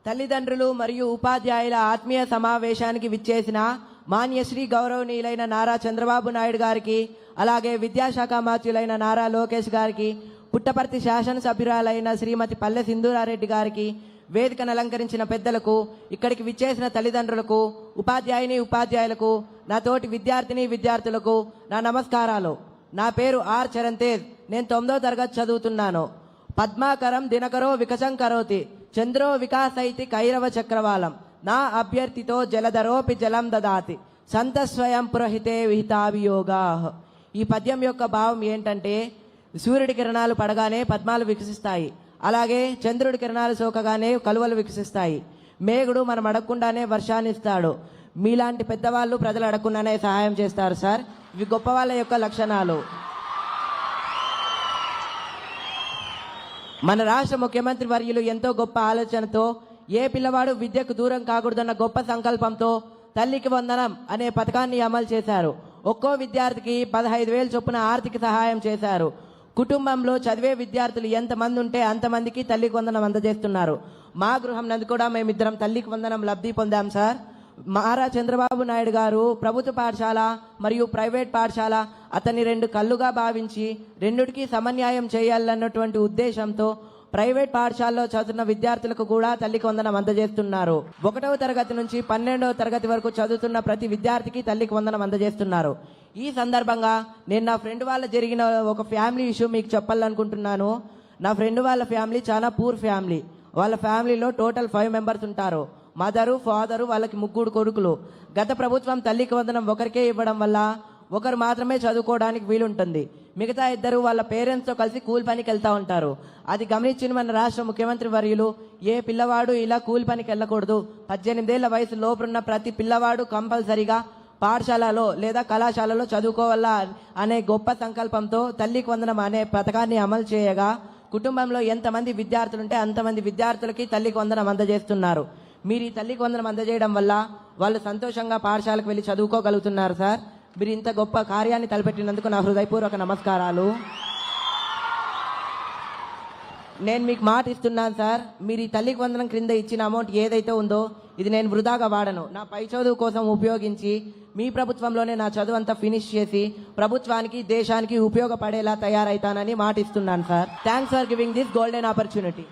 తల్లిదండ్రులు మరియు ఉపాధ్యాయుల ఆత్మీయ సమావేశానికి విచ్చేసిన మాన్యశ్రీ గౌరవనీయులైన నారా చంద్రబాబు నాయుడు గారికి, అలాగే విద్యాశాఖ మంత్రులైన నారా లోకేష్ గారికి, పుట్టపర్తి శాసనసభ్యురాలైన శ్రీమతి పల్లె సింధూరారెడ్డి గారికి, వేదికను అలంకరించిన పెద్దలకు, ఇక్కడికి విచ్చేసిన తల్లిదండ్రులకు, ఉపాధ్యాయులకు, నా తోటి విద్యార్థులకు నా నమస్కారాలు. నా పేరు ఆర్ చరణ్ తేజ్. నేను 9వ తరగతి చదువుతున్నాను. పద్మాకరం దినకరో వికసం కరోతి, చంద్రో వికాసైతి కైరవ చక్రవాలం, నా అభ్యర్థితో జలధరోపి జలం దదాతి, సంత స్వయం పురహితే విహితాభియోగా. ఈ పద్యం యొక్క భావం ఏంటంటే, సూర్యుడి కిరణాలు పడగానే పద్మాలు వికసిస్తాయి, అలాగే చంద్రుడి కిరణాలు సోకగానే కలువలు వికసిస్తాయి. మేఘుడు మనం అడగకుండానే వర్షాన్ని ఇస్తాడు. మీలాంటి పెద్దవాళ్ళు ప్రజలు అడగకుండానే సహాయం చేస్తారు సార్. ఇవి గొప్ప వాళ్ళ యొక్క లక్షణాలు. మన రాష్ట్ర ముఖ్యమంత్రి వర్యులు ఎంతో గొప్ప ఆలోచనతో, ఏ పిల్లవాడు విద్యకు దూరం కాకూడదన్న గొప్ప సంకల్పంతో తల్లికి వందనం అనే పథకాన్ని అమలు చేశారు. ఒక్కో విద్యార్థికి 15,000 చొప్పున ఆర్థిక సహాయం చేశారు. కుటుంబంలో చదివే విద్యార్థులు ఎంతమంది ఉంటే అంతమందికి తల్లికి వందనం అందజేస్తున్నారు. మా గృహం నందు కూడా మేమిద్దరం తల్లికి వందనం లబ్ధి పొందాం సార్. నారా చంద్రబాబు నాయుడు గారు ప్రభుత్వ పాఠశాల మరియు ప్రైవేట్ పాఠశాల అతన్ని 2 కళ్ళుగా భావించి రెండిటికి సమన్యాయం చేయాలన్నటువంటి ఉద్దేశంతో ప్రైవేట్ పాఠశాలలో చదువుతున్న విద్యార్థులకు కూడా తల్లికి వందనం అందజేస్తున్నారు. 1వ తరగతి నుంచి 12వ తరగతి వరకు చదువుతున్న ప్రతి విద్యార్థికి తల్లికి వందనం అందజేస్తున్నారు. ఈ సందర్భంగా నేను నా ఫ్రెండ్ వాళ్ళ జరిగిన ఒక ఫ్యామిలీ ఇష్యూ మీకు చెప్పాలనుకుంటున్నాను. నా ఫ్రెండ్ వాళ్ళ ఫ్యామిలీ చాలా పూర్ ఫ్యామిలీ. వాళ్ళ ఫ్యామిలీలో టోటల్ 5 మెంబర్స్ ఉంటారు. మదరు, ఫాదరు, వాళ్ళకి 3 కొడుకులు. గత ప్రభుత్వం తల్లికి వందనం ఒకరికే ఇవ్వడం వల్ల ఒకరు మాత్రమే చదువుకోవడానికి వీలుంటుంది. మిగతా 2 వాళ్ళ పేరెంట్స్తో కలిసి కూలి పనికి వెళ్తూ ఉంటారు. అది గమనించిన మన రాష్ట్ర ముఖ్యమంత్రి వర్యులు, ఏ పిల్లవాడు ఇలా కూలి పనికి వెళ్ళకూడదు, 18 ఏళ్ల వయసు లోపున్న ప్రతి పిల్లవాడు కంపల్సరిగా పాఠశాలలో లేదా కళాశాలలో చదువుకోవాలా అనే గొప్ప సంకల్పంతో తల్లికి వందనం అనే పథకాన్ని అమలు చేయగా, కుటుంబంలో ఎంతమంది విద్యార్థులుంటే అంతమంది విద్యార్థులకి తల్లికి వందనం అందజేస్తున్నారు. మీరు ఈ తల్లికి వందనం అందజేయడం వల్ల వాళ్ళు సంతోషంగా పాఠశాలకు వెళ్ళి చదువుకోగలుగుతున్నారు సార్. మీరు ఇంత గొప్ప కార్యాన్ని తలపెట్టినందుకు నా హృదయపూర్వక నమస్కారాలు. నేను మీకు మాట ఇస్తున్నాను సార్, మీరు ఈ తల్లికి వందనం క్రింద ఇచ్చిన అమౌంట్ ఏదైతే ఉందో ఇది నేను వృధాగా వాడను. నా పై చదువు కోసం ఉపయోగించి మీ ప్రభుత్వంలోనే నా చదువు అంతా ఫినిష్ చేసి ప్రభుత్వానికి, దేశానికి ఉపయోగపడేలా తయారైతానని మాట ఇస్తున్నాను sir. Thanks for giving this golden opportunity.